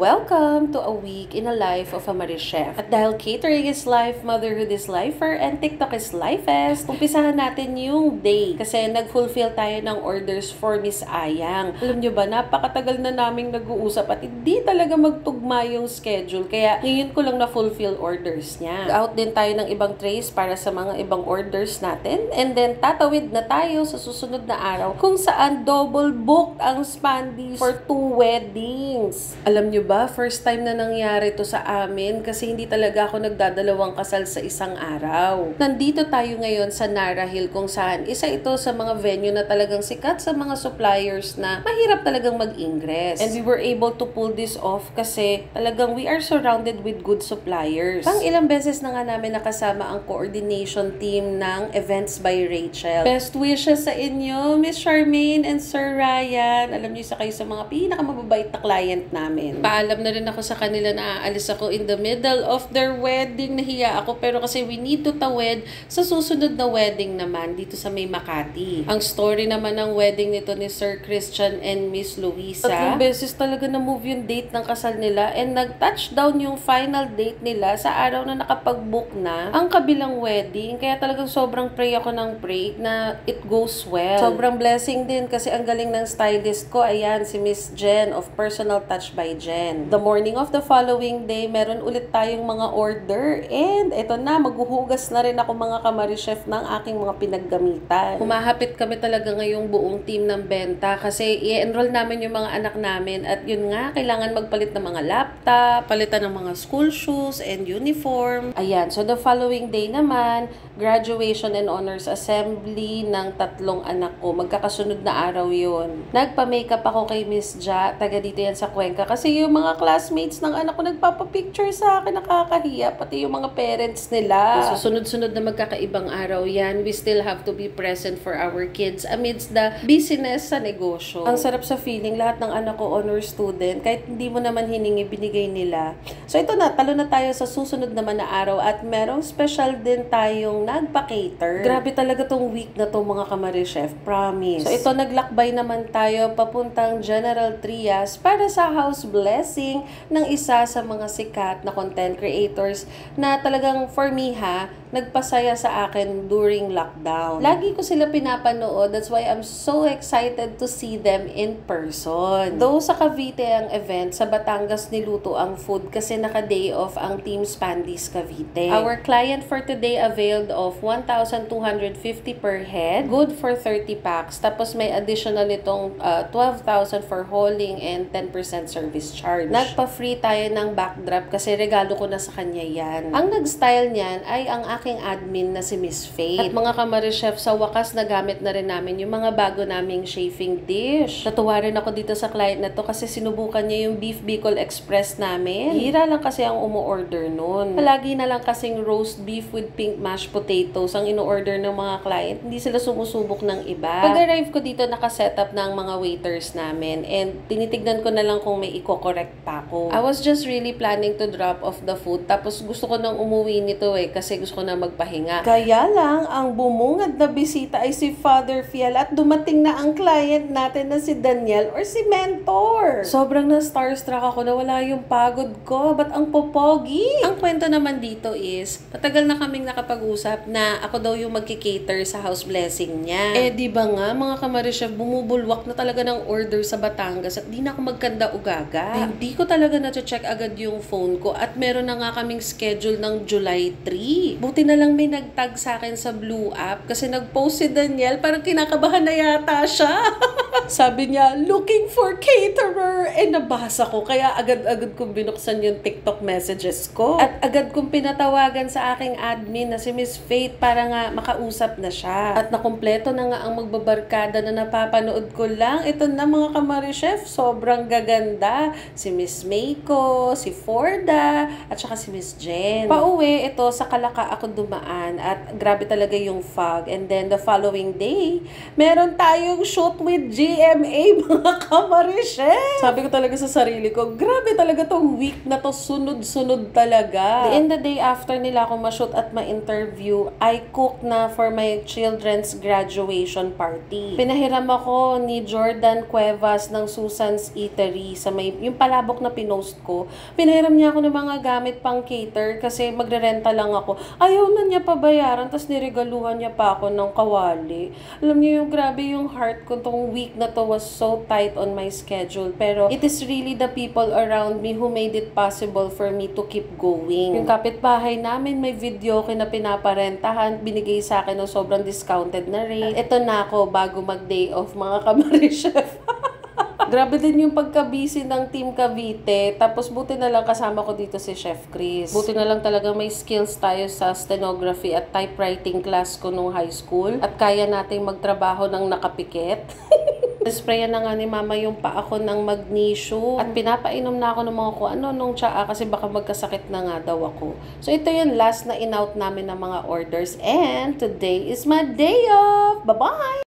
Welcome to a week in a life of a Marie Chef. At dahil catering is life, motherhood is lifer, and TikTok is lifest, umpisahan natin yung day. Kasi nag-fulfill tayo ng orders for Miss Ayang. Alam nyo ba, napakatagal na naming nag-uusap at hindi talaga magtugma yung schedule. Kaya ngayon ko lang na-fulfill orders niya. Out din tayo ng ibang trays para sa mga ibang orders natin. And then tatawid na tayo sa susunod na araw kung saan double booked ang Spandies for 2 weddings. Alam nyo ba, first time na nangyari to sa amin kasi hindi talaga ako nagdadalawang kasal sa isang araw. Nandito tayo ngayon sa Nara Hill kung saan isa ito sa mga venue na talagang sikat sa mga suppliers na mahirap talagang mag-ingress. And we were able to pull this off kasi talagang we are surrounded with good suppliers. Pang ilang beses na nga namin nakasama ang coordination team ng Events by Rachel. Best wishes sa inyo, Miss Charmaine and Sir Ryan. Alam niyo, isa kayo sa mga pinakamababait na client namin. Paalam na rin ako sa kanila na aalis ako in the middle of their wedding. Nahiya ako pero kasi we need to tawid sa susunod na wedding naman dito sa May Makati. Ang story naman ng wedding nito ni Sir Christian and Miss Luisa. Tatlong beses talaga na-move yung date ng kasal nila and nag-touchdown yung final date nila sa araw na nakapag-book na ang kabilang wedding. Kaya talagang sobrang pray ako ng pray na it goes well. Sobrang blessing din kasi ang galing ng stylist ko. Ayan, si Miss Jen of Personal Touch by Jen. The morning of the following day, meron ulit tayong mga order. And eto na, maghuhugas na rin ako mga kamari chef ng aking mga pinaggamitan. Humahapit kami talaga ngayong buong team ng benta kasi i-enroll namin yung mga anak namin. At yun nga, kailangan magpalit ng mga laptop, palitan ng mga school shoes and uniform. Ayan, so the following day naman, graduation and honors assembly ng 3 anak ko. Magkakasunod na araw yun. Nagpa-makeup ako kay Miss Ja, taga dito yan sa Cuenca. Kasi yung mga classmates ng anak ko nagpapapicture sa akin, nakakahiya. Pati yung mga parents nila. So, sunod-sunod na magkakaibang araw yan. We still have to be present for our kids amidst the busyness sa negosyo. Ang sarap sa feeling, lahat ng anak ko honor student. Kahit hindi mo naman hiningi, binigay nila. So, ito na, talo na tayo sa susunod naman na araw at merong special din tayong nagpa-cater. Grabe talaga tong week na to mga kamari chef, promise. So, ito naglakbay naman tayo papuntang General Trias para sa house blessing ng isa sa mga sikat na content creators na talagang for me nagpasaya sa akin during lockdown. Lagi ko sila pinapanood, that's why I'm so excited to see them in person. Though sa Cavite ang event, sa Batangas niluto ang food kasi naka-day off ang Team Spandies Cavite. Our client for today availed of 1,250 per head, good for 30 packs, tapos may additional itong 12,000 for hauling and 10% service charge. Nagpa-free tayo ng backdrop kasi regalo ko na sa kanya yan. Ang nag-style niyan ay ang aking admin na si Miss Faith. At mga kamari chef, sa wakas nagamit na rin namin yung mga bago naming chafing dish. Natuwa rin ako dito sa client na to kasi sinubukan niya yung Beef Bicol Express namin. Hira lang kasi ang umu-order nun. Palagi na lang kasing roast beef with pink mashed potatoes ang ino-order ng mga client. Hindi sila sumusubok ng iba. Pag-arrive ko dito, nakasetup ng mga waiters namin and tinitignan ko na lang kung may i-correct pa ako. I was just really planning to drop off the food tapos gusto ko nang umuwi nito kasi gusto ko na magpahinga. Kaya lang, ang bumungad na bisita ay si Father Fiel at dumating na ang client natin na si Daniel or si Mentor. Sobrang na starstruck ako na wala yung pagod ko. Ba't ang popogi? Ang kwento naman dito is, matagal na kaming nakapag-usap na ako daw yung magkikater sa house blessing niya. Di ba nga, mga kamari chef, bumubulwak na talaga ng order sa Batangas at di na ako magkanda ugaga. Hindi ko talaga na-check agad yung phone ko at meron na nga kaming schedule ng July 3. Buti na lang may nagtag sa akin sa Blue App kasi nag-post si Daniel, parang kinakabahan na yata siya. Sabi niya, looking for caterer. Nabasa ko. Kaya agad-agad kong binuksan yung TikTok messages ko. At agad kong pinatawagan sa aking admin na si Miss Faith para nga makausap na siya. At nakumpleto na nga ang magbabarkada na napapanood ko lang. Ito na mga kamari chef, sobrang gaganda. Si Miss Meiko, si Forda, at saka si Miss Jen. Pauwi, ito sa Kalaka ako dumaan at grabe talaga yung fog. And then the following day, meron tayong shoot with Jill GMA, mga kamarishes! Sabi ko talaga sa sarili ko, grabe talaga tong week na to, sunod-sunod talaga. In the day after nila ako ma-shoot at ma-interview, I cook na for my children's graduation party. Pinahiram ako ni Jordan Cuevas ng Susan's Eatery sa may, yung palabok na pinost ko. Pinahiram niya ako ng mga gamit pang cater kasi magre-renta lang ako. Ayaw na niya pabayaran, tapos niregaluhan niya pa ako ng kawali. Alam niyo yung grabe yung heart ko tong week na to was so tight on my schedule. Pero it is really the people around me who made it possible for me to keep going. Yung kapitbahay namin may video na pinaparentahan, binigay sa akin ng sobrang discounted na rate. Ito na ako bago mag-day off, mga kamarichef. Grabe din yung pagka-busy ng Team Cavite. Tapos buti na lang kasama ko dito si Chef Chris. Buti na lang talaga may skills tayo sa stenography at typewriting class ko nung high school. At kaya nating magtrabaho ng nakapikit. Sprayan na nga ni mama yung paa ko ng magnesium. At pinapainom na ako ng mga kung ano nung tsaa kasi baka magkasakit na nga daw ako. So ito yung last na in-out namin ng mga orders. And today is my day off. Bye-bye!